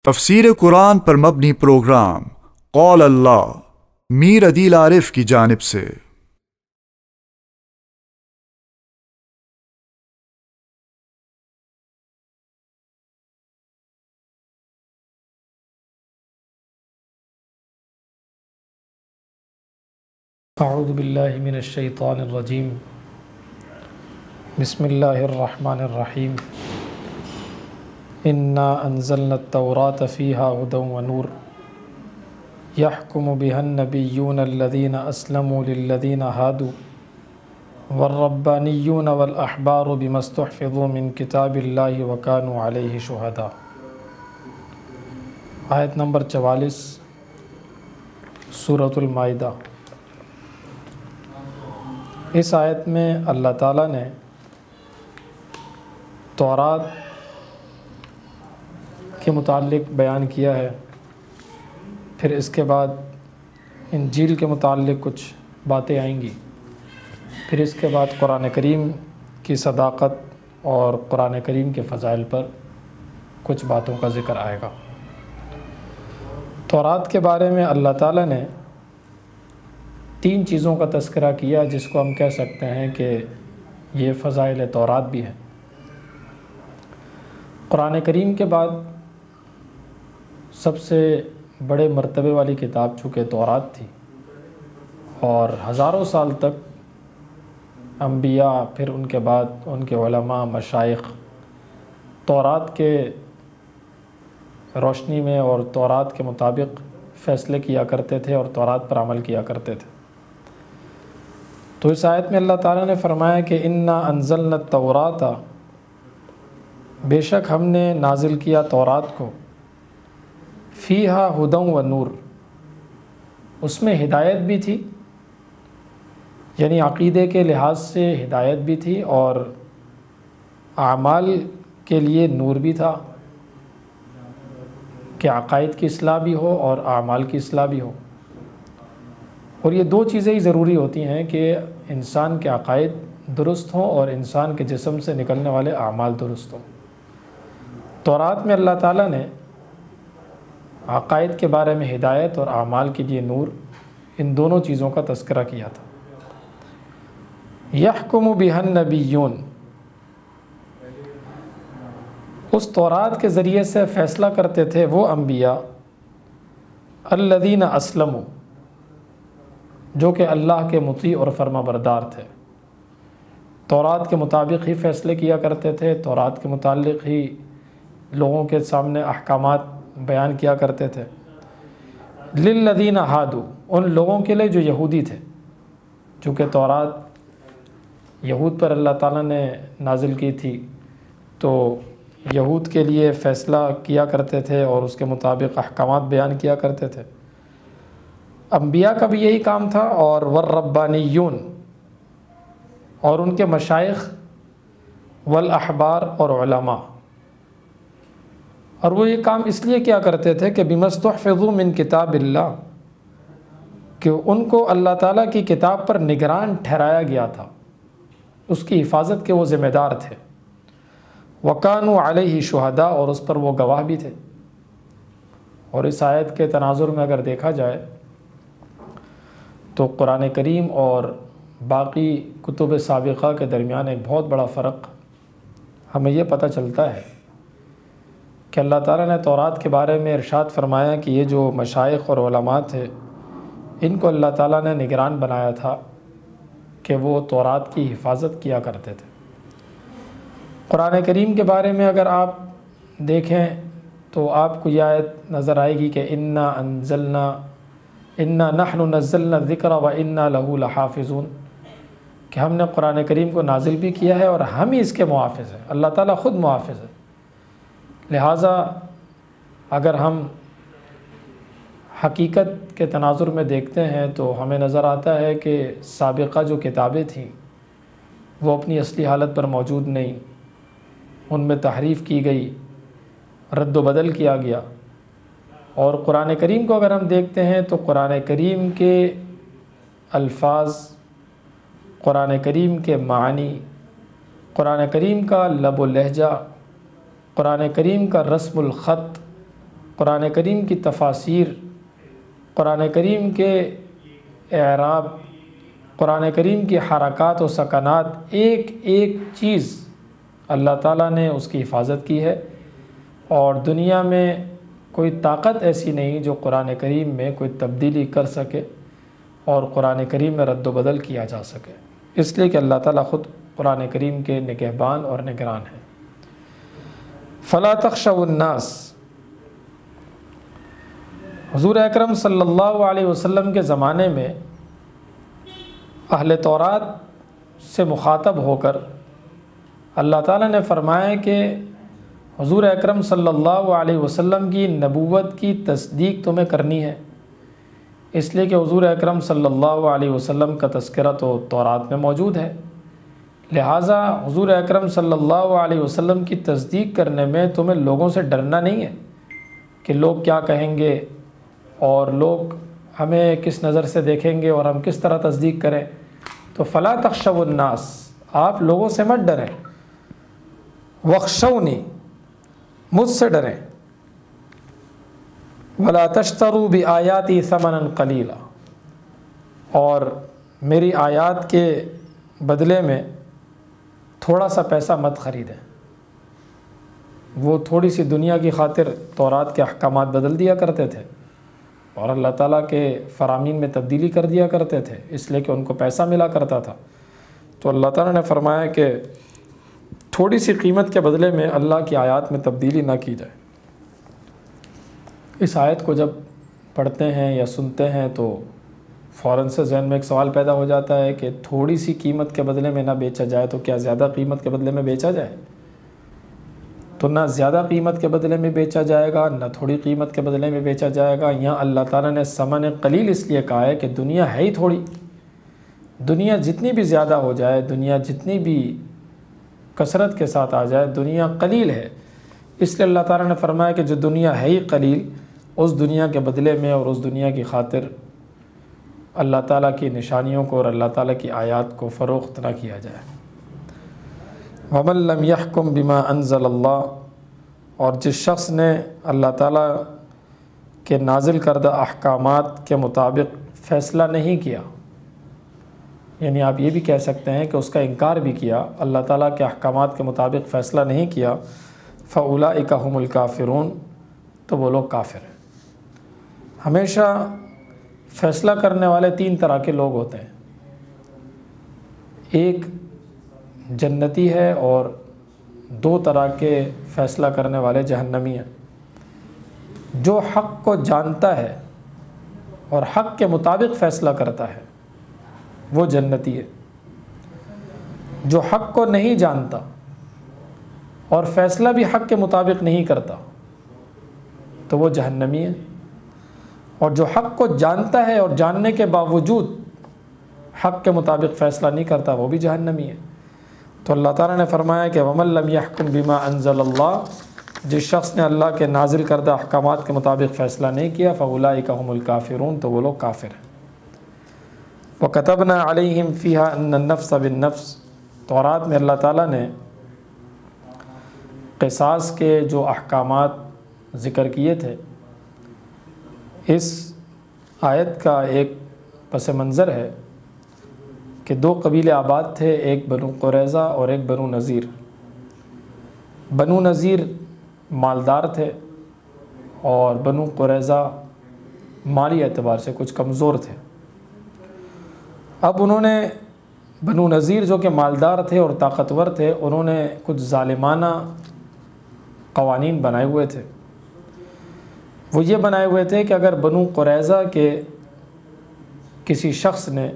تفسیر قرآن پر مبنی پروگرام قول اللہ میر عدیل عارف کی جانب سے۔ اعوذ باللہ من الشیطان الرجیم، بسم اللہ الرحمن الرحیم۔ انا انزلنا التوراۃ فیہا ھدی ونور یحکم بہا النبیون الذین اسلموا للذین ھادوا والربانیون والاحبار بما استحفظوا من کتاب اللہ وکانوا علیہ شہداء۔ آیت نمبر 44 سورۃ المائدہ۔ اس آیت میں اللہ تعالیٰ نے تورات کے متعلق بیان کیا ہے، پھر اس کے بعد انجیل کے متعلق کچھ باتیں آئیں گی، پھر اس کے بعد قرآن کریم کی صداقت اور قرآن کریم کے فضائل پر کچھ باتوں کا ذکر آئے گا۔ تورات کے بارے میں اللہ تعالیٰ نے 3 چیزوں کا تذکرہ کیا جس کو ہم کہہ سکتے ہیں کہ یہ فضائل تورات بھی ہیں۔ قرآن کریم کے بعد سب سے بڑے مرتبے والی کتاب چونکہ تورات تھی، اور ہزاروں سال تک انبیاء پھر ان کے بعد ان کے علماء مشائخ تورات کے روشنی میں اور تورات کے مطابق فیصلے کیا کرتے تھے اور تورات پر عمل کیا کرتے تھے۔ تو اس آیت میں اللہ تعالیٰ نے فرمایا کہ انا انزلنا التوراۃ، بے شک ہم نے نازل کیا تورات کو، فیہا ھدی و نور، اس میں ہدایت بھی تھی، یعنی عقیدے کے لحاظ سے ہدایت بھی تھی اور اعمال کے لیے نور بھی تھا کہ عقائد کی اصلاح بھی ہو اور اعمال کی اصلاح بھی ہو۔ اور یہ 2 چیزیں ہی ضروری ہوتی ہیں کہ انسان کے عقائد درست ہوں اور انسان کے جسم سے نکلنے والے اعمال درست ہوں۔ تورات میں اللہ تعالیٰ نے عقائد کے بارے میں ہدایت اور اعمال کے لیے نور، ان دونوں چیزوں کا تذکرہ کیا تھا۔ یحکم بہا النبیون، اس تورات کے ذریعے سے فیصلہ کرتے تھے وہ انبیاء الذین اسلموا، جو کہ اللہ کے مطیع اور فرما بردار تھے، تورات کے مطابق ہی فیصلے کیا کرتے تھے، تورات کے متعلق ہی لوگوں کے سامنے احکامات بیان کیا کرتے تھے۔ للذین ھادوا، ان لوگوں کے لیے جو یہودی تھے، چونکہ تورات یہود پر اللہ تعالیٰ نے نازل کی تھی تو یہود کے لیے فیصلہ کیا کرتے تھے اور اس کے مطابق احکامات بیان کیا کرتے تھے۔ انبیاء کا بھی یہی کام تھا، اور والربانیون، اور ان کے مشائخ، والاحبار، اور علماء، اور وہ یہ کام اس لیے کیا کرتے تھے کہ بما استحفظوا من کتاب اللہ، کہ ان کو اللہ تعالیٰ کی کتاب پر نگران ٹھہرایا گیا تھا، اس کی حفاظت کے وہ ذمہ دار تھے۔ وکانوا علیہ شہداء، اور اس پر وہ گواہ بھی تھے۔ اور اس آیت کے تناظر میں اگر دیکھا جائے تو قرآن کریم اور باقی کتب سابقہ کے درمیان ایک بہت بڑا فرق ہمیں یہ پتہ چلتا ہے کہ اللہ تعالیٰ نے تورات کے بارے میں ارشاد فرمایا کہ یہ جو مشائخ اور علماء تھے، ان کو اللہ تعالیٰ نے نگران بنایا تھا کہ وہ تورات کی حفاظت کیا کرتے تھے۔ قرآن کریم کے بارے میں اگر آپ دیکھیں تو آپ کو یہ آیت نظر آئے گی کہ انا نحن نزلنا الذکر و انا لہ لحافظون، کہ ہم نے قرآن کریم کو نازل بھی کیا ہے اور ہم ہی اس کے محافظ ہیں، اللہ تعالیٰ خود محافظ ہے۔ لہٰذا اگر ہم حقیقت کے تناظر میں دیکھتے ہیں تو ہمیں نظر آتا ہے کہ سابقہ جو کتابیں تھیں وہ اپنی اصلی حالت پر موجود نہیں، ان میں تحریف کی گئی، رد و بدل کیا گیا۔ اور قرآن کریم کو اگر ہم دیکھتے ہیں تو قرآن کریم کے الفاظ، قرآن کریم کے معنی، قرآن کریم کا لب و لہجہ، قرآن کریم کا رسم الخط، قرآن کریم کی تفاسیر، قرآن کریم کے اعراب، قرآن کریم کی حرکات و سکنات، ایک ایک چیز اللہ تعالیٰ نے اس کی حفاظت کی ہے، اور دنیا میں کوئی طاقت ایسی نہیں جو قرآن کریم میں کوئی تبدیلی کر سکے اور قرآن کریم میں رد و بدل کیا جا سکے، اس لیے کہ اللہ تعالیٰ خود قرآن کریم کے نگہبان اور نگران ہیں۔ فلا تخشوا الناس، حضور اکرم صلی اللہ علیہ وسلم کے زمانے میں اہل تورات سے مخاطب ہو کر اللہ تعالیٰ نے فرمایا کہ حضور اکرم صلی اللہ علیہ وسلم کی نبوت کی تصدیق تمہیں کرنی ہے، اس لیے کہ حضور اکرم صلی اللہ علیہ وسلم کا تذکرہ تو تورات میں موجود ہے، لہٰذا حضور اکرم صلی اللہ علیہ وسلم کی تصدیق کرنے میں تمہیں لوگوں سے ڈرنا نہیں ہے کہ لوگ کیا کہیں گے اور لوگ ہمیں کس نظر سے دیکھیں گے اور ہم کس طرح تصدیق کریں۔ تو فلا تخشوا الناس، آپ لوگوں سے مت ڈریں، واخشونی، مجھ سے ڈریں، ولا تشتروا بآیاتی ثمنا قلیلا، اور میری آیات کے بدلے میں تھوڑا سا پیسہ مت خریدیں۔ وہ تھوڑی سی دنیا کی خاطر تورات کے احکامات بدل دیا کرتے تھے اور اللہ تعالیٰ کے فرامین میں تبدیلی کر دیا کرتے تھے، اس لیے کہ ان کو پیسہ ملا کرتا تھا۔ تو اللہ تعالیٰ نے فرمایا کہ تھوڑی سی قیمت کے بدلے میں اللہ کی آیات میں تبدیلی نہ کی جائے۔ اس آیت کو جب پڑھتے ہیں یا سنتے ہیں تو فوراً سے ذہن میں ایک سوال پیدا ہو جاتا ہے کہ تھوڑی سی قیمت کے بدلے میں نہ بیچا جائے تو کیا زیادہ قیمت کے بدلے میں بیچا جائے؟ تو نہ زیادہ قیمت کے بدلے میں بیچا جائے گا، نہ تھوڑی قیمت کے بدلے میں بیچا جائے گا۔ یہاں اللہ تعالیٰ نے ثمن قلیل اس لیے کہا ہے کہ دنیا ہے ہی تھوڑی، دنیا جتنی بھی زیادہ ہو جائے، دنیا جتنی بھی کثرت کے ساتھ آ جائے، دنیا قلیل ہے، اس لیے اللہ تعالیٰ نے فرمایا کہ جو دنیا ہے ہی قلیل، اس دنیا کے بدلے میں اور اس دنیا کی خاطر اللہ تعالیٰ کی نشانیوں کو اور اللہ تعالیٰ کی آیات کو فروخت نہ کیا جائے۔ وَمَن لَّمْ يَحْكُم بِمَا أَنزَلَ اللَّهُ، اور جس شخص نے اللہ تعالیٰ کے نازل کردہ احکامات کے مطابق فیصلہ نہیں کیا، یعنی آپ یہ بھی کہہ سکتے ہیں کہ اس کا انکار بھی کیا، اللہ تعالیٰ کے احکامات کے مطابق فیصلہ نہیں کیا، فَأُولَئِكَ هُمُ الْكَافِرُونَ، تو وہ لوگ کافر ہیں۔ ہمیشہ فیصلہ کرنے والے تین طرح کے لوگ ہوتے ہیں، ایک جنتی ہے اور دو طرح کے فیصلہ کرنے والے جہنمی ہیں۔ جو حق کو جانتا ہے اور حق کے مطابق فیصلہ کرتا ہے وہ جنتی ہے، جو حق کو نہیں جانتا اور فیصلہ بھی حق کے مطابق نہیں کرتا تو وہ جہنمی ہے، اور جو حق کو جانتا ہے اور جاننے کے باوجود حق کے مطابق فیصلہ نہیں کرتا وہ بھی جہنمی ہے۔ تو اللہ تعالیٰ نے فرمایا کہ وَمَن لَّمْ يَحْكُم بِمَا أَنزَلَ اللَّهُ، جس شخص نے اللہ کے نازل کردہ احکامات کے مطابق فیصلہ نہیں کیا، فَأُولَئِكَ هُمُ الْكَافِرُونَ، تو وہ لوگ کافر ہیں۔ وَكَتَبْنَا عَلَيْهِمْ فِيهَا أَنَّ النَّفْسَ بِالنَّفْسِ، تورات میں اللہ تعالیٰ نے قصاص کے جو احکامات ذکر کیے تھے، اس آیت کا ایک پس منظر ہے کہ دو قبیلے آباد تھے، ایک بنو قریظہ اور ایک بنو نذیر۔ بنو نذیر مالدار تھے اور بنو قریظہ مالی اعتبار سے کچھ کمزور تھے۔ اب انہوں نے بنو نذیر جو کہ مالدار تھے اور طاقتور تھے، انہوں نے کچھ ظالمانہ قوانین بنائے ہوئے تھے۔ وہ یہ بنائے ہوئے تھے کہ اگر بنو قریظہ کے کسی شخص نے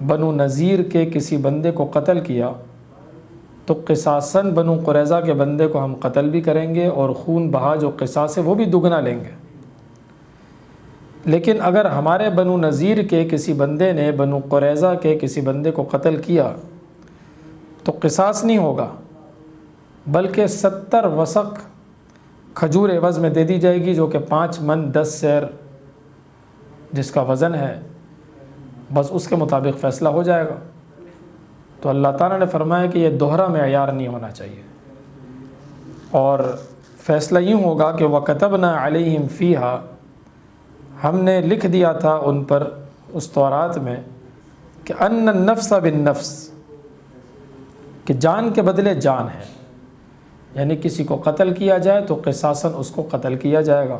بنو نذیر کے کسی بندے کو قتل کیا تو قصاصاً بنو قریظہ کے بندے کو ہم قتل بھی کریں گے اور خون بہا جو قصاص ہے وہ بھی دگنا لیں گے۔ لیکن اگر ہمارے بنو نذیر کے کسی بندے نے بنو قریظہ کے کسی بندے کو قتل کیا تو قصاص نہیں ہوگا، بلکہ 70 وسق کھجور عوض میں دے دی جائے گی، جو کہ 5 من 10 سیر جس کا وزن ہے، بس اس کے مطابق فیصلہ ہو جائے گا۔ تو اللہ تعالیٰ نے فرمایا کہ یہ دوہرا معیار نہیں ہونا چاہیے، اور فیصلہ یوں ہوگا کہ وَكَتَبْنَا عَلَيْهِمْ فِيهَا، ہم نے لکھ دیا تھا ان پر اس تورات میں کہ ان النفس بالنفس، کہ جان کے بدلے جان ہے، یعنی کسی کو قتل کیا جائے تو قصاصاً اس کو قتل کیا جائے گا۔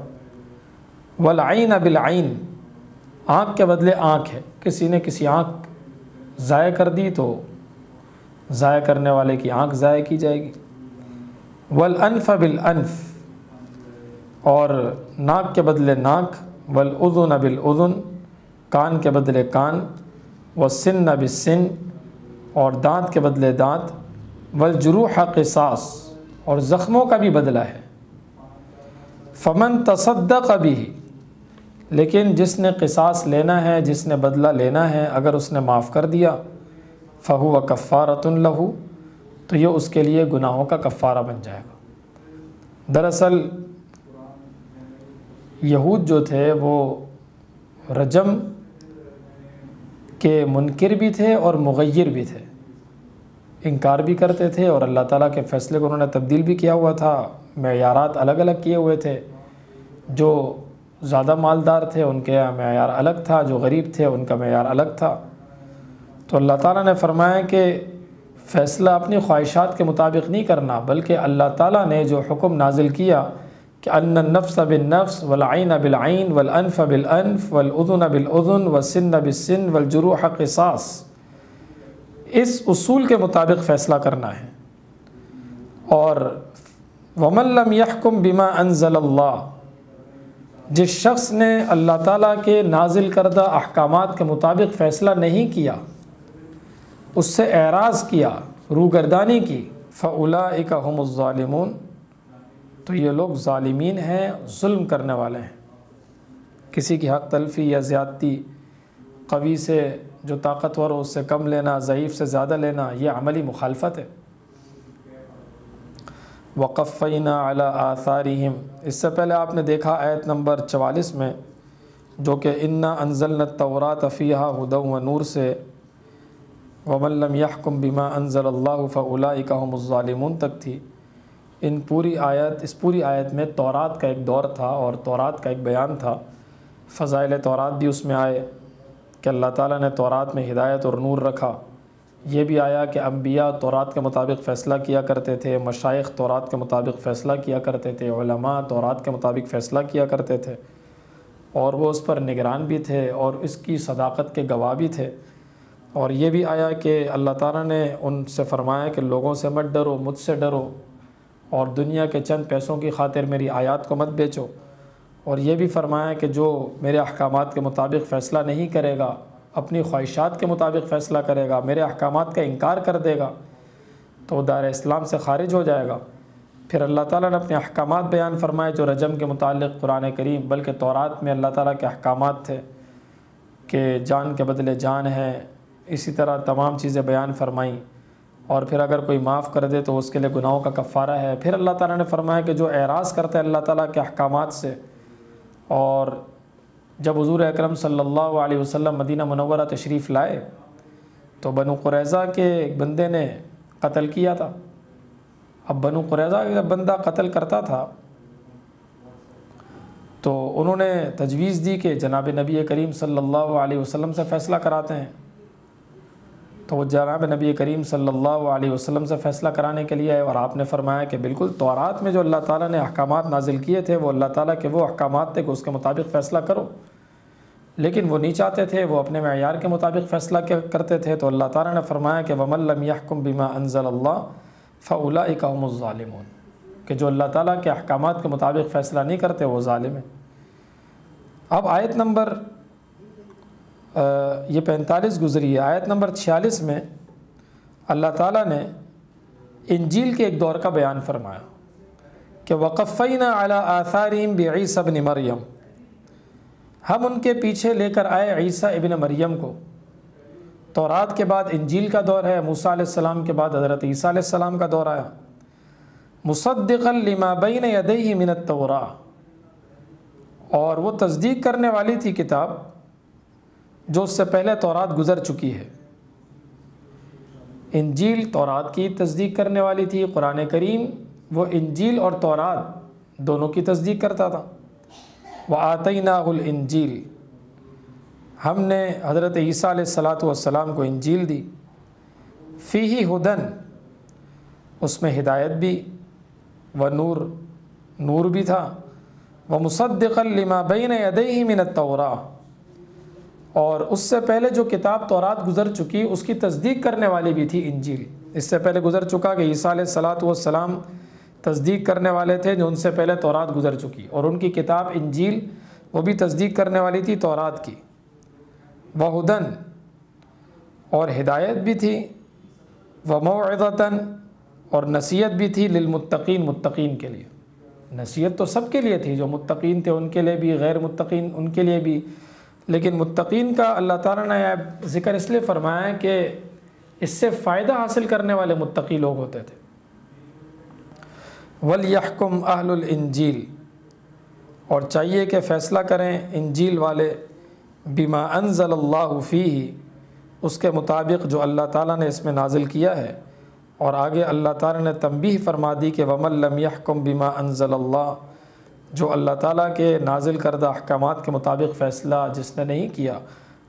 والعین بالعین، آنکھ کے بدلے آنکھ ہے، کسی نے کسی آنکھ ضائع کر دی تو ضائع کرنے والے کی آنکھ ضائع کی جائے گی۔ والانف بالانف، اور ناک کے بدلے ناک۔ والاذن بالاذن، کان کے بدلے کان۔ والسن بالسن، اور دانت کے بدلے دانت۔ والجروح قصاص، اور زخموں کا بھی بدلہ ہے۔ فمن تصدق به، لیکن جس نے قصاص لینا ہے، جس نے بدلہ لینا ہے، اگر اس نے معاف کر دیا، فہو کفارۃ لہ، تو یہ اس کے لیے گناہوں کا کفارہ بن جائے گا۔ دراصل یہود جو تھے وہ رجم کے منکر بھی تھے اور مغیر بھی تھے، انکار بھی کرتے تھے اور اللہ تعالیٰ کے فیصلے کو انہوں نے تبدیل بھی کیا ہوا تھا، معیارات الگ الگ کیے ہوئے تھے۔ جو زیادہ مالدار تھے ان کے معیار الگ تھا، جو غریب تھے ان کا معیار الگ تھا۔ تو اللہ تعالیٰ نے فرمایا کہ فیصلہ اپنی خواہشات کے مطابق نہیں کرنا، بلکہ اللہ تعالیٰ نے جو حکم نازل کیا کہ ان النفس بالنفس والعین بالعین والانف بالانف والاذن بالاذن والسن بالسن والجروح قصاص، اس اصول کے مطابق فیصلہ کرنا ہے۔ اور ومن لم يحكم بما انزل اللہ، جس شخص نے اللہ تعالیٰ کے نازل کردہ احکامات کے مطابق فیصلہ نہیں کیا، اس سے اعراض کیا، روگردانی کی، فاولئک هم الظالمون، تو یہ لوگ ظالمین ہیں، ظلم کرنے والے ہیں۔ کسی کی حق تلفی یا زیادتی، قوی سے جو طاقتور ہو اس سے کم لینا، ضعیف سے زیادہ لینا، یہ عملی مخالفت ہے۔ وقفینا علی آثارہم، اس سے پہلے آپ نے دیکھا آیت نمبر 44 میں، جو کہ انا انزلنا التوراۃ فیہا ھدی ونور سے ومن لم یحکم بما انزل اللہ فاولئک ھم الظالمون تک تھی۔ اس پوری آیت میں تورات کا ایک دور تھا اور تورات کا ایک بیان تھا۔ فضائل تورات بھی اس میں آئے کہ اللہ تعالیٰ نے تورات میں ہدایت اور نور رکھا۔ یہ بھی آیا کہ انبیاء تورات کے مطابق فیصلہ کیا کرتے تھے، مشائخ تورات کے مطابق فیصلہ کیا کرتے تھے، علماء تورات کے مطابق فیصلہ کیا کرتے تھے، اور وہ اس پر نگران بھی تھے اور اس کی صداقت کے گواہ بھی تھے۔ اور یہ بھی آیا کہ اللہ تعالیٰ نے ان سے فرمایا کہ لوگوں سے مت ڈرو، مجھ سے ڈرو، اور دنیا کے چند پیسوں کی خاطر میری آیات کو مت بیچو۔ اور یہ بھی فرمایا کہ جو میرے احکامات کے مطابق فیصلہ نہیں کرے گا، اپنی خواہشات کے مطابق فیصلہ کرے گا، میرے احکامات کا انکار کر دے گا، تو وہ دائرہ اسلام سے خارج ہو جائے گا۔ پھر اللہ تعالیٰ نے اپنے احکامات بیان فرمائے جو رجم کے متعلق قرآن کریم، بلکہ تورات میں اللہ تعالیٰ کے احکامات تھے کہ جان کے بدلے جان ہے، اسی طرح تمام چیزیں بیان فرمائیں۔ اور پھر اگر کوئی معاف کر دے تو اس کے لیے گناہوں کا کفارہ ہے۔ پھر اللہ تعالیٰ نے فرمایا کہ جو اعراض کرتا ہے اللہ تعالیٰ کے احکامات سے، اور جب حضور اکرم صلی اللہ علیہ وسلم مدینہ منورہ تشریف لائے تو بنو قریظہ کے ایک بندے نے قتل کیا تھا۔ اب بنو قریظہ کا بندہ قتل کرتا تھا تو انہوں نے تجویز دی کہ جناب نبی کریم صلی اللہ علیہ وسلم سے فیصلہ کراتے ہیں۔ تو وہ جناب نبی کریم صلی اللہ علیہ وسلم سے فیصلہ کرانے کے لیے آئے، اور آپ نے فرمایا کہ بالکل تورات میں جو اللہ تعالیٰ نے احکامات نازل کیے تھے وہ اللہ تعالیٰ کے وہ احکامات تھے کہ اس کے مطابق فیصلہ کرو، لیکن وہ نہیں چاہتے تھے، وہ اپنے معیار کے مطابق فیصلہ کرتے تھے۔ تو اللہ تعالیٰ نے فرمایا کہ وَمَن لَّمْ يَحْكُم بِمَا أَنزَلَ اللَّهُ فَأُولَئِكَ هُمُ الظَّالِمُونَ، کہ جو اللہ تعالیٰ کے احکامات کے مطابق فیصلہ نہیں کرتے وہ ظالم ہیں۔ اب آیت نمبر یہ 45 گزری ہے، آیت نمبر 46 میں اللہ تعالیٰ نے انجیل کے ایک دور کا بیان فرمایا کہ وَقَفَّيْنَا عَلَىٰ آثَارِهِمْ بِعِيسَى ابْنِ مَرْيَمَ، ہم ان کے پیچھے لے کر آئے عیسیٰ ابن مریم کو۔ تورات کے بعد انجیل کا دور ہے، موسیٰ علیہ السلام کے بعد حضرت عیسیٰ علیہ السلام کا دور آیا۔ مُصَدِّقًا لِمَا بَيْنَ يَدَيْهِ مِنَ التَّوْرَاةِ، اور وہ تصدیق کرنے والی تھی کتاب جو اس سے پہلے تورات گزر چکی ہے۔ انجیل تورات کی تصدیق کرنے والی تھی، قرآن کریم وہ انجیل اور تورات دونوں کی تصدیق کرتا تھا۔ وَآتَيْنَاهُ الْإِنْجِيلَ، ہم نے حضرت عیسیٰ علیہ السلام کو انجیل دی۔ فِيهِ هُدًى، اس میں ہدایت بھی، ونور، نور بھی تھا، وَمُصَدِّقًا لِمَا بَيْنَ يَدَيْهِ مِنَ التَّوْرَاةِ، اور اس سے پہلے جو کتاب تورات گزر چکی اس کی تصدیق کرنے والی بھی تھی انجیل۔ اس سے پہلے گزر چکا کہ عیسیٰ علیہ السلام تصدیق کرنے والے تھے جو ان سے پہلے تورات گزر چکی، اور ان کی کتاب انجیل وہ بھی تصدیق کرنے والی تھی تورات کی۔ وَهُدًى، اور ہدایت بھی تھی، وَمَوْعِظَةً، اور نصیحت بھی تھی، للمتقین، متقین کے لیے۔ نصیحت تو سب کے لیے تھی، جو متقین تھے ان کے لیے بھی، غیر متقین ان کے لیے بھی، لیکن متقین کا اللہ تعالیٰ نے ذکر اس لیے فرمایا ہے کہ اس سے فائدہ حاصل کرنے والے متقی لوگ ہوتے تھے۔ وَلْيَحْكُمْ أَهْلُ الْإِنْجِيلِ، اور چاہیے کہ فیصلہ کریں انجیل والے، بما انزل اللہ فیہ، اس کے مطابق جو اللہ تعالیٰ نے اس میں نازل کیا ہے۔ اور آگے اللہ تعالیٰ نے تنبیہ فرما دی کہ وَمَن لَّمْ يَحْكُم بِمَا أَنزَلَ اللَّهُ، جو اللہ تعالیٰ کے نازل کردہ احکامات کے مطابق فیصلہ جس نے نہیں کیا،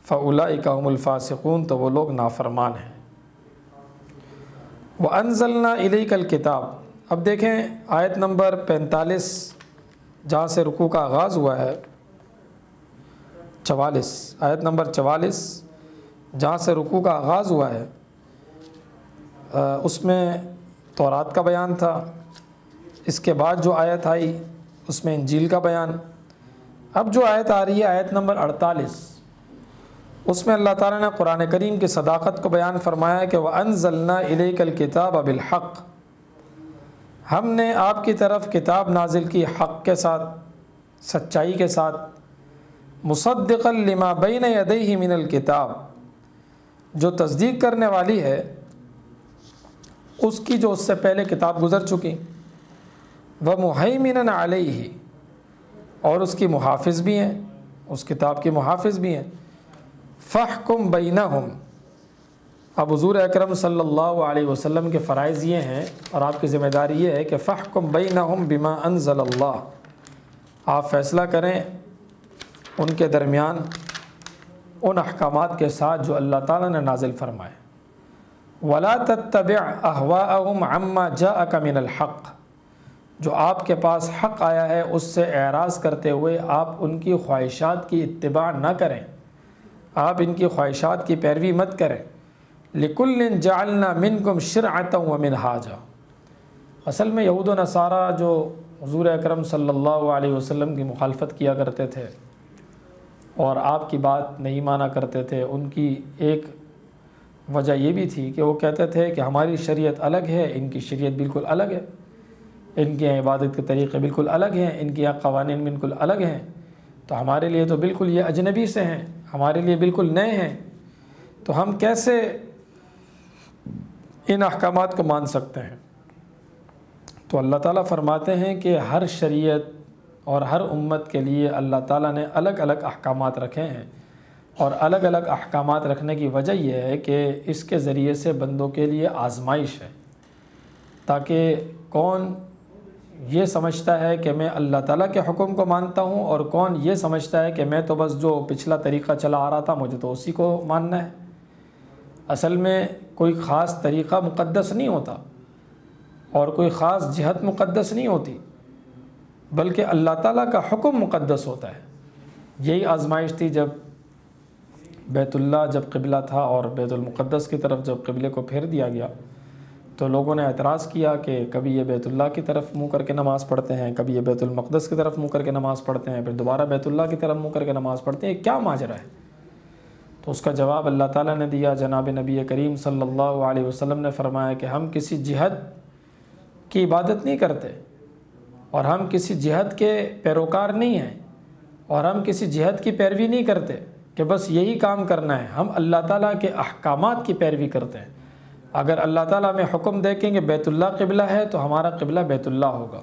فَأُولَئِكَ هُمُ الْفَاسِقُونَ، تو وہ لوگ نافرمان ہیں۔ وَأَنزَلْنَا إِلَيْكَ الْكِتَابَ، اب دیکھیں آیت نمبر 45 جہاں سے رکوع کا آغاز ہوا ہے، 44، آیت نمبر 44 جہاں سے رکوع کا آغاز ہوا ہے، اس میں تورات کا بیان تھا۔ اس کے بعد جو آیت آئی اس میں انجیل کا بیان۔ اب جو آیت آ رہی ہے آیت نمبر 48، اس میں اللہ تعالیٰ نے قرآن کریم کی صداقت کو بیان فرمایا کہ وَأَنزَلْنَا إِلَيْكَ الْكِتَابَ بِالْحَقِّ، ہم نے آپ کی طرف کتاب نازل کی حق کے ساتھ، سچائی کے ساتھ، مصدقا لما بین یدیہ من الکتاب، جو تصدیق کرنے والی ہے اس کی جو اس سے پہلے کتاب گزر چکی، ومہیمنا علیہ، اور اس کی محافظ بھی ہیں، اس کتاب کی محافظ بھی ہیں۔ فاحکم بینہم، اب حضور اکرم صلی اللہ علیہ وسلم کے فرائض یہ ہیں اور آپ کی ذمہ داری یہ ہے کہ فاحکم بینہم بما انزل اللہ، آپ فیصلہ کریں ان کے درمیان ان احکامات کے ساتھ جو اللہ تعالیٰ نے نازل فرمائے۔ ولا تتبع اہواءہم عما جاءک من الحق، جو آپ کے پاس حق آیا ہے اس سے اعراض کرتے ہوئے آپ ان کی خواہشات کی اتباع نہ کریں، آپ ان کی خواہشات کی پیروی مت کریں۔ لِكُلٍّ جَعَلْنَا مِنْكُمْ شِرْعَةً وَمِنْهَاجًا، اصل میں یہود و نصارہ جو حضور اکرم صلی اللہ علیہ وسلم کی مخالفت کیا کرتے تھے اور آپ کی بات نہیں مانا کرتے تھے، ان کی ایک وجہ یہ بھی تھی کہ وہ کہتے تھے کہ ہماری شریعت الگ ہے، ان کی شریعت بالکل الگ ہے، ان کے عبادت کے طریقے بالکل الگ ہیں، ان کے قوانین بالکل الگ ہیں، تو ہمارے لیے تو بالکل یہ اجنبی سے ہیں، ہمارے لیے بالکل نئے ہیں، تو ہم کیسے ان احکامات کو مان سکتے ہیں؟ تو اللہ تعالیٰ فرماتے ہیں کہ ہر شریعت اور ہر امت کے لیے اللہ تعالیٰ نے الگ الگ احکامات رکھے ہیں، اور الگ الگ احکامات رکھنے کی وجہ یہ ہے کہ اس کے ذریعے سے بندوں کے لیے آزمائش ہے، تاکہ کون یہ سمجھتا ہے کہ میں اللہ تعالیٰ کے حکم کو مانتا ہوں، اور کون یہ سمجھتا ہے کہ میں تو بس جو پچھلا طریقہ چلا آ رہا تھا مجھے تو اسی کو ماننا ہے۔ اصل میں کوئی خاص طریقہ مقدس نہیں ہوتا اور کوئی خاص جہت مقدس نہیں ہوتی، بلکہ اللہ تعالیٰ کا حکم مقدس ہوتا ہے۔ یہی آزمائش تھی جب بیت اللہ جب قبلہ تھا اور بیت المقدس کی طرف جب قبلے کو پھیر دیا گیا تو لوگوں نے اعتراض کیا کہ کبھی یہ بیت اللہ کی طرف منہ کر کے نماز پڑھتے ہیں، کبھی یہ بیت المقدس کی طرف منہ کر کے نماز پڑھتے ہیں، پھر دوبارہ بیت اللہ کی طرف منہ کر کے نماز پڑھتے ہیں، کیا ماجرا ہے؟ تو اس کا جواب اللہ تعالیٰ نے دیا، جناب نبی کریم صلی اللہ علیہ وسلم نے فرمایا کہ ہم کسی جہت کی عبادت نہیں کرتے، اور ہم کسی جہت کے پیروکار نہیں ہیں، اور ہم کسی جہت کی پیروی نہیں کرتے کہ بس یہی کام کرنا ہے، ہم اللہ تعالیٰ کے احکامات کی پیروی کرتے ہیں۔ اگر اللہ تعالیٰ ہمیں حکم دے کہ بیت اللہ قبلہ ہے تو ہمارا قبلہ بیت اللہ ہوگا،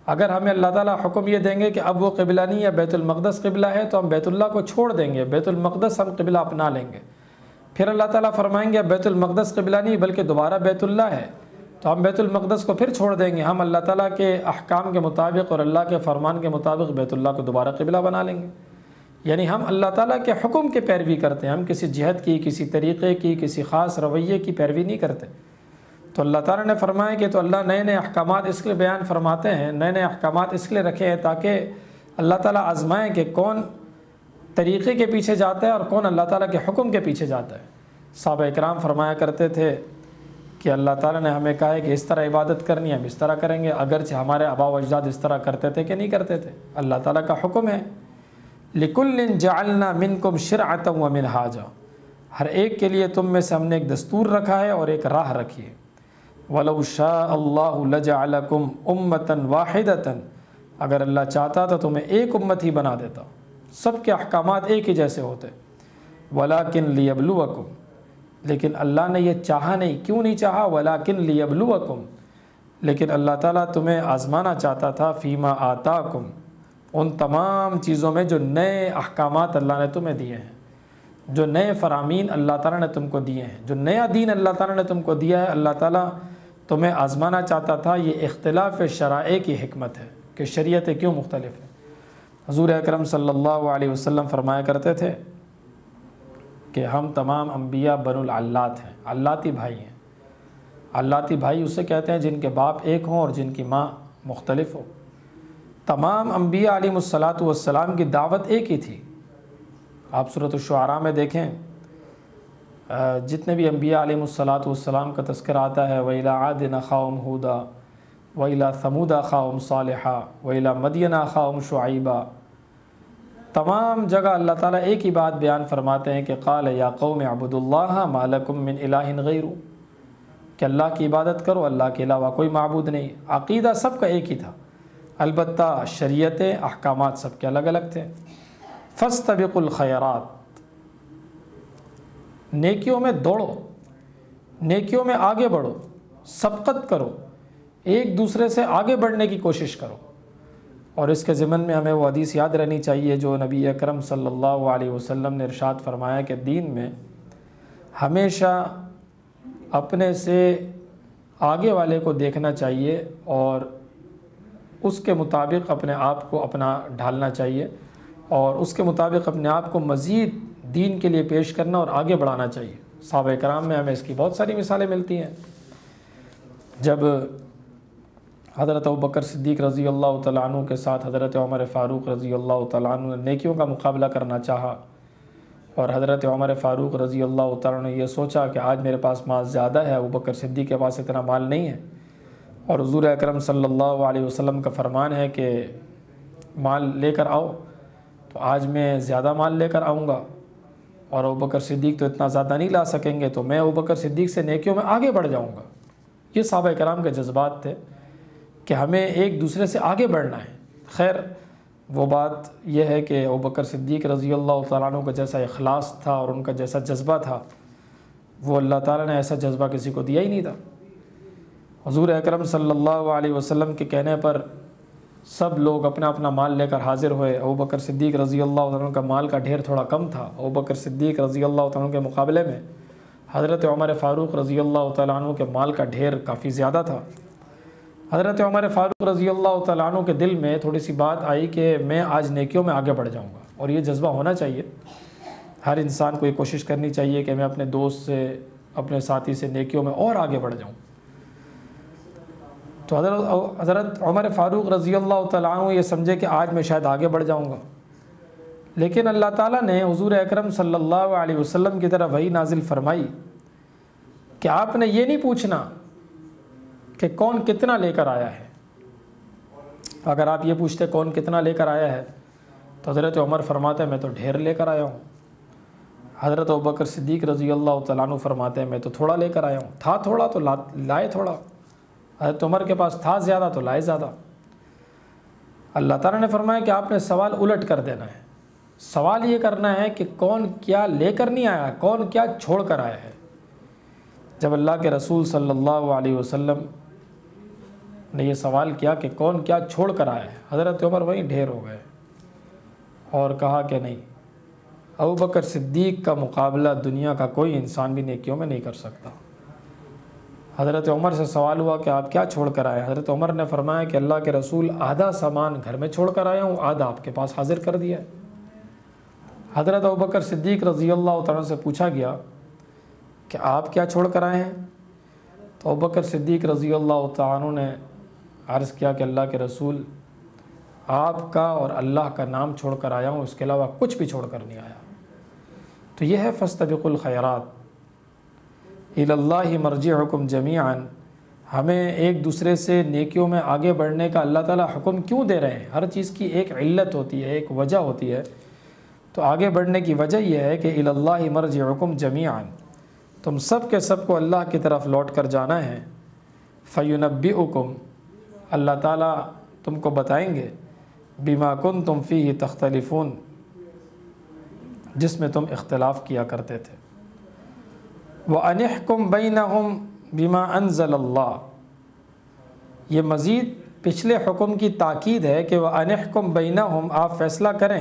اگر ہمیں اللہ تعالیٰ حکم یہ دیں گے کہ اب وہ قبلہ نہیں ہے بیت المقدس قبلہ ہے تو ہم بیت اللہ کو چھوڑ دیں گے، بیت المقدس ہم قبلہ اپنا لیں گے۔ پھر اللہ تعالیٰ فرمائیں گے اب بیت المقدس قبلہ نہیں بلکہ دوبارہ بیت اللہ ہے، تو ہم بیت المقدس کو پھر چھوڑ دیں گے، ہم اللہ تعالیٰ کے احکام کے مطابق اور اللہ کے فرمان کے مطابق بیت اللہ کو دوبارہ قبلہ بنا لیں گے۔ یعنی ہم اللہ تعالیٰ کے حکم کی پیروی کرتے ہیں، ہم کسی جہت کی، کسی طریقے کی، کسی خاص رویے کی پیروی نہیں کرتے۔ تو اللہ تعالیٰ نے فرمایا کہ تو اللہ نئے نئے احکامات اس لیے بیان فرماتے ہیں، نئے نئے احکامات اس لیے رکھے ہیں تاکہ اللہ تعالیٰ آزمائیں کہ کون طریقے کے پیچھے جاتا ہے اور کون اللہ تعالیٰ کے حکم کے پیچھے جاتا ہے۔ صحابہ اکرام فرمایا کرتے تھے کہ اللہ تعالیٰ نے ہمیں کہا ہے کہ اس طرح عبادت کرنی ہے، ہم اس طرح کریں گے، اگرچہ ہمارے آباء و اجداد اس طرح کرتے تھے کہ نہیں کرتے تھے، اللہ تعالیٰ کا حکم ہے۔ لِكُلٍّ جَعَلْنَا مِنْكُمْ شِرْعَةً وَمِنْهَاجًا، ہر ایک کے لیے تم میں سے ہم نے ایک دستور رکھا ہے اور ایک راہ رکھی ہے۔ وَلَوْ شَاءَ اللَّهُ لَجَعَلَكُمْ أُمَّةً وَاحِدَةً، اگر اللہ چاہتا تو تمہیں ایک امت ہی بنا دیتا، سب کے احکامات ایک ہی جیسے ہوتے۔ وَلَكِنْ لِيَبْلُوَكُمْ، لیکن اللہ نے یہ چاہا نہیں، کیوں نہیں چاہا؟ وَلَكِنْ لِيَبْلُوَكُمْ، لیکن اللہ تعالیٰ تمہیں آزمانا چاہتا تھا، فِيمَا آتَاكُمْ، ان تمام چیزوں میں جو نئے احکامات اللہ نے تمہیں دیے ہیں، جو نئے فرامین اللہ تعالیٰ نے تم کو دیے ہیں، جو نیا دین اللہ تعالیٰ نے تم کو دیا ہے، اللہ تعالیٰ تمہیں آزمانا چاہتا تھا۔ یہ اختلاف شرائع کی حکمت ہے کہ شریعتیں کیوں مختلف ہیں۔ حضور اکرم صلی اللہ علیہ وسلم فرمایا کرتے تھے کہ ہم تمام انبیاء بنو العلات ہیں، علاتی بھائی ہیں۔ علاتی بھائی اسے کہتے ہیں جن کے باپ ایک ہوں اور جن کی ماں مختلف ہو۔ تمام انبیاء علیہم السلام کی دعوت ایک ہی تھی۔ آپ سورۃ الشعراء میں دیکھیں، جتنے بھی انبیاء علیہم السلام کا تذکرہ آتا ہے، وَإِلَىٰ عَادٍ أَخَاهُمْ هُودًا وَإِلَىٰ ثَمُودَ أَخَاهُمْ صَالِحًا وَإِلَىٰ مَدْيَنَ أَخَاهُمْ شُعَيْبًا، تمام جگہ اللہ تعالیٰ ایک ہی بات بیان فرماتے ہیں کہ قال یا قوم اعبدوا اللہ ما لکم من الہ غیرہ، کہ اللہ کی عبادت کرو، اللہ کے علاوہ کوئی معبود نہیں۔ عقیدہ سب کا ایک ہی تھا، البتہ شریعتیں، احکامات سب کے الگ الگ تھے۔ فاستبقوا الخیرات، نیکیوں میں دوڑو، نیکیوں میں آگے بڑھو، سبقت کرو، ایک دوسرے سے آگے بڑھنے کی کوشش کرو۔ اور اس کے ضمن میں ہمیں وہ حدیث یاد رہنی چاہیے جو نبی اکرم صلی اللہ علیہ وسلم نے ارشاد فرمایا کہ دین میں ہمیشہ اپنے سے آگے والے کو دیکھنا چاہیے اور اس کے مطابق اپنے آپ کو اپنا ڈھالنا چاہیے، اور اس کے مطابق اپنے آپ کو مزید دین کے لیے پیش کرنا اور آگے بڑھانا چاہیے۔ صحابہ کرام میں ہمیں اس کی بہت ساری مثالیں ملتی ہیں۔ جب حضرت ابوبکر صدیق رضی اللہ تعالیٰ عنہ کے ساتھ حضرت عمر فاروق رضی اللہ تعالیٰ عنہ نے نیکیوں کا مقابلہ کرنا چاہا، اور حضرت عمر فاروق رضی اللہ تعالیٰ عنہ نے یہ سوچا کہ آج میرے پاس مال زیادہ ہے، ابوبکر صدیق کے پاس اتنا مال نہیں ہے، اور حضور اکرم صلی اللہ علیہ وسلم کا فرمان ہے کہ مال لے کر آؤ، تو آج میں زیادہ مال لے کر آؤں گا اور ابوبکر صدیق تو اتنا زیادہ نہیں لا سکیں گے، تو میں ابوبکر صدیق سے نیکیوں میں آگے بڑھ جاؤں گا۔ یہ صحابہ کرام کے جذبات تھے کہ ہمیں ایک دوسرے سے آگے بڑھنا ہے۔ خیر وہ بات یہ ہے کہ ابوبکر صدیق رضی اللہ تعالیٰ عنہ کا جیسا اخلاص تھا اور ان کا جیسا جذبہ تھا، وہ اللہ تعالیٰ نے ایسا جذبہ کسی کو دیا ہی نہیں تھا۔ حضور اکرم صلی اللہ علیہ وسلم کے کہنے پر سب لوگ اپنا اپنا مال لے کر حاضر ہوئے۔ ابوبکر صدیق رضی اللہ عنہ کا مال کا ڈھیر تھوڑا کم تھا۔ ابوبکر صدیق رضی اللہ عنہ کے مقابلے میں حضرت عمر فاروق رضی اللہ تعالیٰ عنہ کے مال کا ڈھیر کافی زیادہ تھا۔ حضرت عمر فاروق رضی اللہ تعالیٰ عنہ کے دل میں تھوڑی سی بات آئی کہ میں آج نیکیوں میں آگے بڑھ جاؤں گا، اور یہ جذبہ ہونا چاہیے۔ ہر انسان کو یہ کوشش کرنی چاہیے کہ میں اپنے دوست سے، اپنے ساتھی سے نیکیوں میں اور آگے بڑھ جاؤں۔ تو حضرت عمر فاروق رضی اللہ تعالیٰ عنہ یہ سمجھے کہ آج میں شاید آگے بڑھ جاؤں گا، لیکن اللہ تعالیٰ نے حضور اکرم صلی اللہ علیہ وسلم کی طرف وحی نازل فرمائی کہ آپ نے یہ نہیں پوچھنا کہ کون کتنا لے کر آیا ہے۔ اگر آپ یہ پوچھتے کون کتنا لے کر آیا ہے تو حضرت عمر فرماتے ہیں میں تو ڈھیر لے کر آیا ہوں۔ حضرت ابوبکر صدیق رضی اللہ تعالیٰ عنہ فرماتے ہیں میں تو تھوڑا لے کر آیا ہوں، تھا تھوڑا تو لائے تھوڑا۔ حضرت عمر کے پاس تھا زیادہ تو لائے زیادہ۔ اللہ تعالیٰ نے فرمایا کہ آپ نے سوال الٹ کر دینا ہے، سوال یہ کرنا ہے کہ کون کیا لے کر نہیں آیا، کون کیا چھوڑ کر آیا ہے۔ جب اللہ کے رسول صلی اللہ علیہ وسلم نے یہ سوال کیا کہ کون کیا چھوڑ کر آیا ہے، حضرت عمر وہیں ڈھیر ہو گئے اور کہا کہ نہیں، ابوبکر صدیق کا مقابلہ دنیا کا کوئی انسان بھی نیکیوں میں نہیں کر سکتا۔ حضرت عمر سے سوال ہوا کہ آپ کیا چھوڑ کر آئے؟ حضرت عمر نے فرمایا کہ اللہ کے رسول آدھا سامان گھر میں چھوڑ کر آیا ہوں، آدھا آپ کے پاس حاضر کر دیا ہے۔ حضرت ابوبکر صدیق رضی اللہ تعالیٰ سے پوچھا گیا کہ آپ کیا چھوڑ کر آئے ہیں؟ تو ابوبکر صدیق رضی اللہ تعالیٰ نے عرض کیا کہ اللہ کے رسول آپ کا اور اللہ کا نام چھوڑ کر آیا ہوں، اس کے علاوہ کچھ بھی چھوڑ کر نہیں آیا۔ تو یہ ہے فاستبقوا الخیرات الی اللہ مرجعکم جمیعا۔ ہمیں ایک دوسرے سے نیکیوں میں آگے بڑھنے کا اللہ تعالیٰ حکم کیوں دے رہے ہیں؟ ہر چیز کی ایک علت ہوتی ہے، ایک وجہ ہوتی ہے۔ تو آگے بڑھنے کی وجہ یہ ہے کہ الی اللہ مرجعکم جمیعا، تم سب کے سب کو اللہ کی طرف لوٹ کر جانا ہے۔ فینبئکم، اللہ تعالیٰ تم کو بتائیں گے، بما کنتم فیہ تختلفون، جس میں تم اختلاف کیا کرتے تھے۔ وَأَنِحْكُمْ بَيْنَهُمْ بِمَا أَنزَلَ اللَّهُ، یہ مزید پچھلے حکم کی تاکید ہے کہ وَأَنِحْكُمْ بَيْنَهُمْ، آپ فیصلہ کریں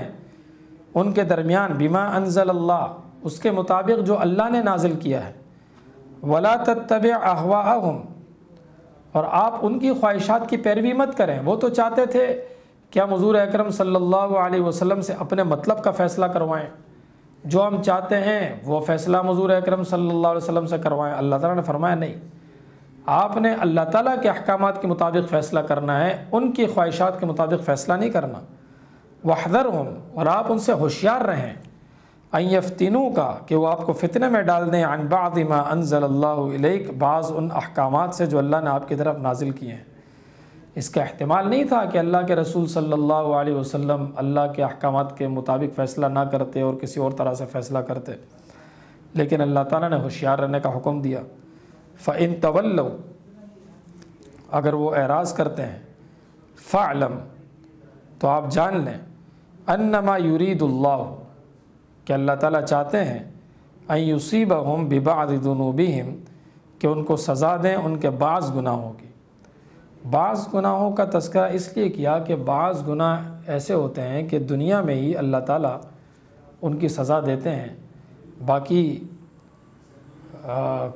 ان کے درمیان، بِمَا أَنزَلَ اللَّهُ، اس کے مطابق جو اللہ نے نازل کیا ہے۔ وَلَا تَتَّبِعْ أَهْوَاءَهُمْ، اور آپ ان کی خواہشات کی پیروی مت کریں۔ وہ تو چاہتے تھے کہ ہم حضور اکرم صلی اللہ علیہ وسلم سے اپنے مطلب کا فیصلہ کروائیں، جو ہم چاہتے ہیں وہ فیصلہ حضور اکرم صلی اللہ علیہ وسلم سے کروائیں۔ اللہ تعالیٰ نے فرمایا نہیں، آپ نے اللہ تعالیٰ کے احکامات کے مطابق فیصلہ کرنا ہے، ان کی خواہشات کے مطابق فیصلہ نہیں کرنا۔ وَاحْذَرْهُمْ، اور آپ ان سے ہوشیار رہیں، أَن يَفْتِنُوكَ، کہ وہ آپ کو فتنے میں ڈال دیں، عن بعض ما انزل اللہ الیک، بعض ان احکامات سے جو اللہ نے آپ کی طرف نازل کیے ہیں۔ اس کا احتمال نہیں تھا کہ اللہ کے رسول صلی اللہ علیہ وسلم اللہ کے احکامات کے مطابق فیصلہ نہ کرتے اور کسی اور طرح سے فیصلہ کرتے، لیکن اللہ تعالیٰ نے ہوشیار رہنے کا حکم دیا۔ فَإِن تَوَلَّوْا، اگر وہ اعراض کرتے ہیں، فَاعْلَمْ، تو آپ جان لیں، أَنَّمَا يُرِيدُ اللَّهُ، کہ اللہ تعالیٰ چاہتے ہیں، أَن يُصِيبَهُمْ بِبَعْضِ ذُنُوبِهِمْ، کہ ان کو سزا دیں ان کے بعض گناہوں کی۔ بعض گناہوں کا تذکرہ اس لیے کیا کہ بعض گناہ ایسے ہوتے ہیں کہ دنیا میں ہی اللہ تعالیٰ ان کی سزا دیتے ہیں، باقی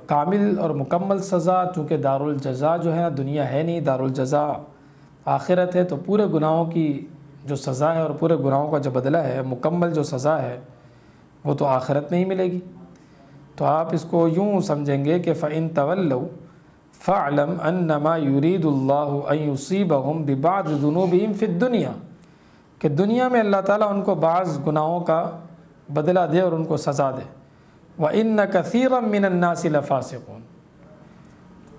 کامل اور مکمل سزا، چونکہ دارالجزا جو ہے دنیا ہے نہیں، دارالجزا آخرت ہے، تو پورے گناہوں کی جو سزا ہے اور پورے گناہوں کا جو بدلہ ہے، مکمل جو سزا ہے وہ تو آخرت میں ہی ملے گی۔ تو آپ اس کو یوں سمجھیں گے کہ فَإِن تَوَلَّوْا فَاعْلَمْ أَنَّمَا يُرِيدُ اللَّهُ أَن يُصِيبَهُمْ بِبَعْضِ ذُنُوبِهِمْ فِي الدُّنْيَا، کہ دنیا میں اللہ تعالیٰ ان کو بعض گناہوں کا بدلہ دے اور ان کو سزا دے۔ وَإِنَّ كَثِيرًا مِّنَ النَّاسِ لَفَاسِقُونَ،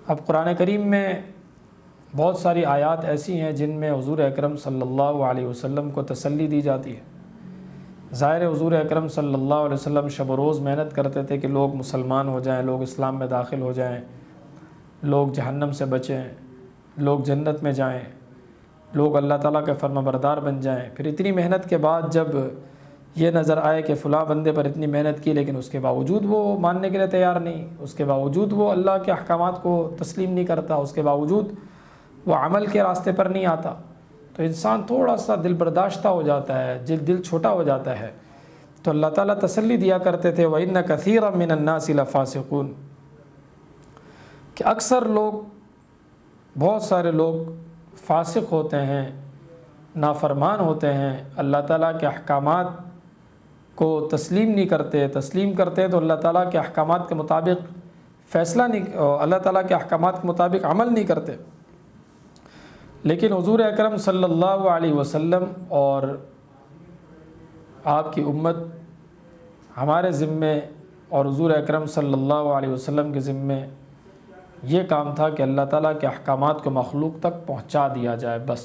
اب قرآن کریم میں بہت ساری آیات ایسی ہیں جن میں حضور اکرم صلی اللہ علیہ وسلم کو تسلی دی جاتی ہے۔ ظاہر حضور اکرم صلی اللہ علیہ وسلم شب و روز محنت کرتے تھے کہ لوگ مسلمان ہو جائیں، لوگ اسلام میں داخل ہو جائیں، لوگ جہنم سے بچیں، لوگ جنت میں جائیں، لوگ اللہ تعالیٰ کے فرما بردار بن جائیں۔ پھر اتنی محنت کے بعد جب یہ نظر آئے کہ فلاں بندے پر اتنی محنت کی لیکن اس کے باوجود وہ ماننے کے لیے تیار نہیں، اس کے باوجود وہ اللہ کے احکامات کو تسلیم نہیں کرتا، اس کے باوجود وہ عمل کے راستے پر نہیں آتا، تو انسان تھوڑا سا دل برداشتہ ہو جاتا ہے، دل چھوٹا ہو جاتا ہے۔ تو اللہ تعالیٰ تسلی دیا کرتے تھے، وَإِنَّ كَثِيرًا مِّنَ النَّاسِ لَفَاسِقُونَ، کہ اکثر لوگ، بہت سارے لوگ فاسق ہوتے ہیں، نافرمان ہوتے ہیں، اللہ تعالیٰ کے احکامات کو تسلیم نہیں کرتے، تسلیم کرتے ہیں تو اللہ تعالیٰ کے احکامات کے مطابق فیصلہ نہیں، اللہ تعالیٰ کے احکامات کے مطابق عمل نہیں کرتے۔ لیکن حضور اکرم صلی اللہ علیہ وسلم اور آپ کی امت، ہمارے ذمے اور حضور اکرم صلی اللہ علیہ وسلم کے ذمے یہ کام تھا کہ اللہ تعالیٰ کے احکامات کو مخلوق تک پہنچا دیا جائے، بس۔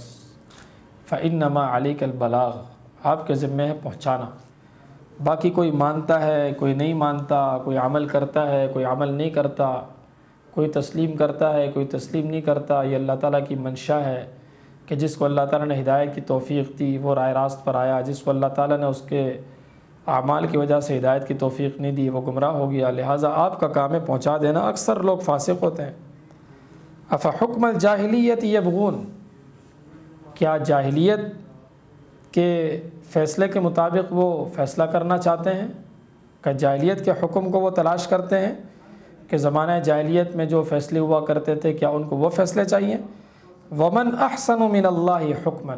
فَإِنَّمَا عَلَيْكَ الْبَلَاغُ، آپ کے ذمے ہے پہنچانا۔ باقی کوئی مانتا ہے، کوئی نہیں مانتا، کوئی عمل کرتا ہے، کوئی عمل نہیں کرتا، کوئی تسلیم کرتا ہے، کوئی تسلیم نہیں کرتا، یہ اللہ تعالیٰ کی منشا ہے کہ جس کو اللہ تعالیٰ نے ہدایت کی توفیق دی وہ راہ راست پر آیا، جس کو اللہ تعالیٰ نے اس کے اعمال کی وجہ سے ہدایت کی توفیق نہیں دی وہ گمراہ ہو گیا۔ لہٰذا آپ کا کام ہے پہنچا دینا۔ اکثر لوگ فاسق ہوتے ہیں۔ افحکم الجاہلیت یبغون، کیا جاہلیت کے فیصلے کے مطابق وہ فیصلہ کرنا چاہتے ہیں؟ کہ جاہلیت کے حکم کو وہ تلاش کرتے ہیں کہ زمانہ جاہلیت میں جو فیصلے ہوا کرتے تھے کیا ان کو وہ فیصلے چاہیے؟ ومن احسن من اللہ حکما،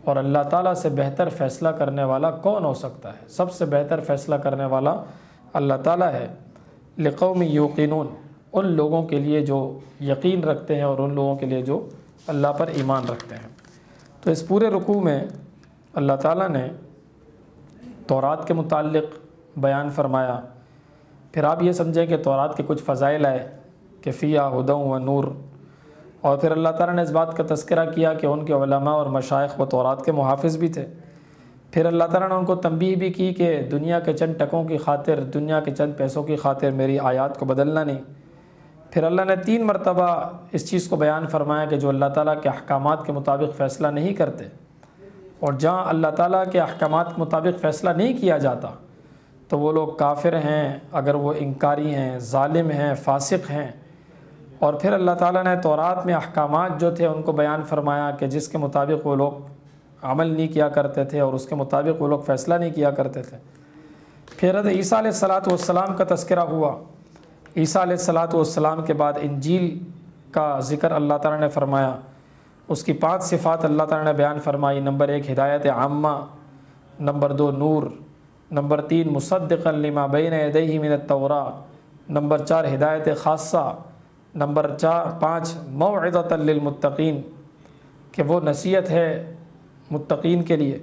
اور اللہ تعالیٰ سے بہتر فیصلہ کرنے والا کون ہو سکتا ہے؟ سب سے بہتر فیصلہ کرنے والا اللہ تعالیٰ ہے۔ لقوم یوقنون، ان لوگوں کے لیے جو یقین رکھتے ہیں اور ان لوگوں کے لیے جو اللہ پر ایمان رکھتے ہیں۔ تو اس پورے رکوع میں اللہ تعالیٰ نے تورات کے متعلق بیان فرمایا، پھر آپ یہ سمجھیں کہ تورات کے کچھ فضائل آئے کہ فیہا ھدی و نور، اور پھر اللہ تعالیٰ نے اس بات کا تذکرہ کیا کہ ان کے علماء اور مشائخ و تورات کے محافظ بھی تھے۔ پھر اللہ تعالیٰ نے ان کو تنبیہ بھی کی کہ دنیا کے چند ٹکوں کی خاطر، دنیا کے چند پیسوں کی خاطر میری آیات کو بدلنا نہیں۔ پھر اللہ نے 3 مرتبہ اس چیز کو بیان فرمایا کہ جو اللہ تعالیٰ کے احکامات کے مطابق فیصلہ نہیں کرتے، اور جہاں اللہ تعالیٰ کے احکامات کے مطابق فیصلہ نہیں کیا جاتا تو وہ لوگ کافر ہیں، اگر وہ انکاری ہیں، ظالم ہیں، فاسق ہیں۔ اور پھر اللہ تعالیٰ نے تورات میں احکامات جو تھے ان کو بیان فرمایا کہ جس کے مطابق وہ لوگ عمل نہیں کیا کرتے تھے اور اس کے مطابق وہ لوگ فیصلہ نہیں کیا کرتے تھے۔ پھر حضرت عیسیٰ علیہ السلام کا تذکرہ ہوا۔ عیسیٰ علیہ السلام کے بعد انجیل کا ذکر اللہ تعالیٰ نے فرمایا، اس کی 5 صفات اللہ تعالیٰ نے بیان فرمائی۔ نمبر 1 ہدایت عامہ، نمبر 2 نور، نمبر 3 مصدقا لما بین یدیہ من التوراۃ، نمبر 4 ہدایت خاصہ، نمبر 5 موعظۃ للمتقین، کہ وہ نصیحت ہے متقین کے لیے۔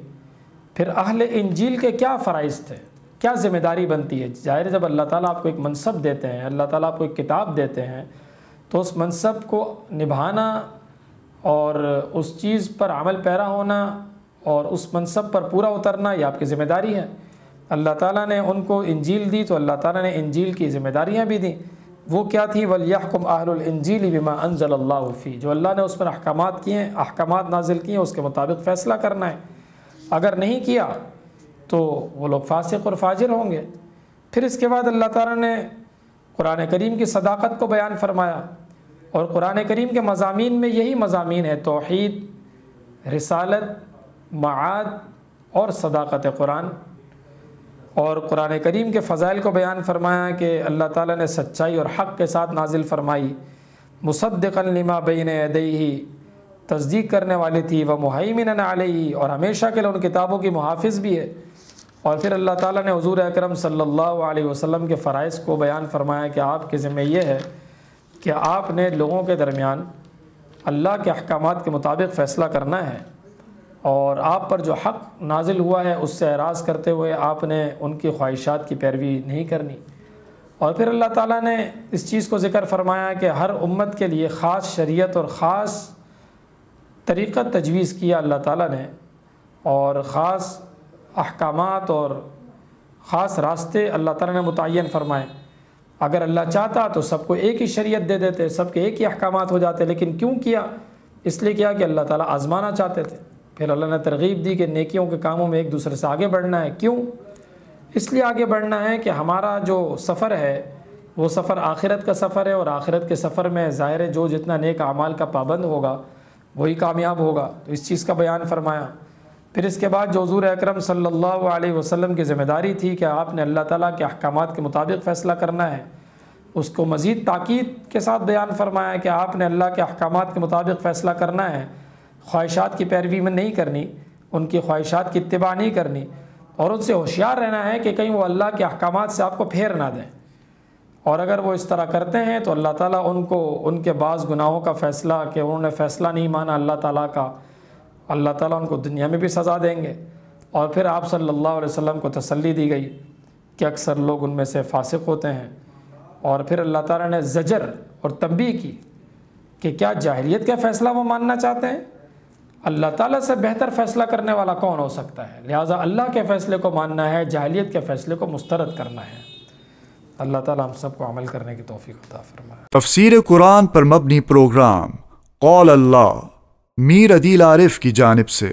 پھر اہل انجیل کے کیا فرائض تھے، کیا ذمہ داری بنتی ہے؟ ظاہر جب اللہ تعالیٰ آپ کو ایک منصب دیتے ہیں، اللہ تعالیٰ آپ کو ایک کتاب دیتے ہیں، تو اس منصب کو نبھانا اور اس چیز پر عمل پیرا ہونا اور اس منصب پر پورا اترنا یہ آپ کی ذمہ داری ہے۔ اللہ تعالیٰ نے ان کو انجیل دی تو اللہ تعالیٰ نے انجیل کی ذمہ داریاں بھی دیں۔ وہ کیا تھیں؟ وَلْيَحْكُمْ أَهْلُ الْإِنْجِيلِ بِمَا أَنزَلَ اللَّهُ فِيهِ، جو اللہ نے اس پر احکامات کیے ہیں، احکامات نازل کیے ہیں، اس کے مطابق فیصلہ کرنا ہے۔ اگر نہیں کیا تو وہ لوگ فاسق اور فاجر ہوں گے۔ پھر اس کے بعد اللہ تعالیٰ نے قرآن کریم کی صداقت کو بیان فرمایا، اور قرآن کریم کے مضامین میں یہی مضامین ہے: توحید، رسالت، معاد اور صداقت قرآن۔ اور قرآن کریم کے فضائل کو بیان فرمایا کہ اللہ تعالیٰ نے سچائی اور حق کے ساتھ نازل فرمائی، مصدقا لما بین یدیہ، تصدیق کرنے والی تھی، ومہیمنا علیہ، اور ہمیشہ کے لیے ان کتابوں کی محافظ بھی ہے۔ اور پھر اللہ تعالیٰ نے حضور اکرم صلی اللہ علیہ وسلم کے فرائض کو بیان فرمایا کہ آپ کے ذمہ یہ ہے کہ آپ نے لوگوں کے درمیان اللہ کے احکامات کے مطابق فیصلہ کرنا ہے، اور آپ پر جو حق نازل ہوا ہے اس سے اعراض کرتے ہوئے آپ نے ان کی خواہشات کی پیروی نہیں کرنی۔ اور پھر اللہ تعالیٰ نے اس چیز کو ذکر فرمایا کہ ہر امت کے لیے خاص شریعت اور خاص طریقہ تجویز کیا اللہ تعالیٰ نے، اور خاص احکامات اور خاص راستے اللہ تعالیٰ نے متعین فرمائے۔ اگر اللہ چاہتا تو سب کو ایک ہی شریعت دے دیتے، سب کے ایک ہی احکامات ہو جاتے، لیکن کیوں کیا؟ اس لیے کیا کہ اللہ تعالیٰ آزمانا چاہتے تھے۔ پھر اللہ نے ترغیب دی کہ نیکیوں کے کاموں میں ایک دوسرے سے آگے بڑھنا ہے۔ کیوں؟ اس لیے آگے بڑھنا ہے کہ ہمارا جو سفر ہے وہ سفر آخرت کا سفر ہے، اور آخرت کے سفر میں ظاہر ہے جو جتنا نیک اعمال کا پابند ہوگا وہی کامیاب ہوگا۔ تو اس چیز کا بیان فرمایا۔ پھر اس کے بعد جو حضور اکرم صلی اللہ علیہ وسلم کی ذمہ داری تھی کہ آپ نے اللہ تعالیٰ کے احکامات کے مطابق فیصلہ کرنا ہے، اس کو مزید تاکید کے ساتھ بیان فرمایا کہ آپ نے اللہ کے احکامات کے مطابق فیصلہ کرنا ہے، خواہشات کی پیروی میں نہیں کرنی، ان کی خواہشات کی اتباع نہیں کرنی، اور ان سے ہوشیار رہنا ہے کہ کہیں وہ اللہ کے احکامات سے آپ کو پھیر نہ دیں۔ اور اگر وہ اس طرح کرتے ہیں تو اللہ تعالیٰ ان کو ان کے بعض گناہوں کا فیصلہ کہ انہوں نے فیصلہ نہیں مانا اللہ تعالیٰ کا، اللہ تعالیٰ ان کو دنیا میں بھی سزا دیں گے۔ اور پھر آپ صلی اللہ علیہ وسلم کو تسلی دی گئی کہ اکثر لوگ ان میں سے فاسق ہوتے ہیں۔ اور پھر اللہ تعالیٰ نے زجر اور تنبیہ کی کہ کیا جاہلیت کا فیصلہ وہ ماننا چاہتے ہیں؟ اللہ تعالیٰ سے بہتر فیصلہ کرنے والا کون ہو سکتا ہے؟ لہٰذا اللہ کے فیصلے کو ماننا ہے، جاہلیت کے فیصلے کو مسترد کرنا ہے۔ اللہ تعالیٰ ہم سب کو عمل کرنے کی توفیق عطا فرمائے۔ تفسیر قرآن پر مبنی پروگرام قول اللہ میر عدیل عارف کی جانب سے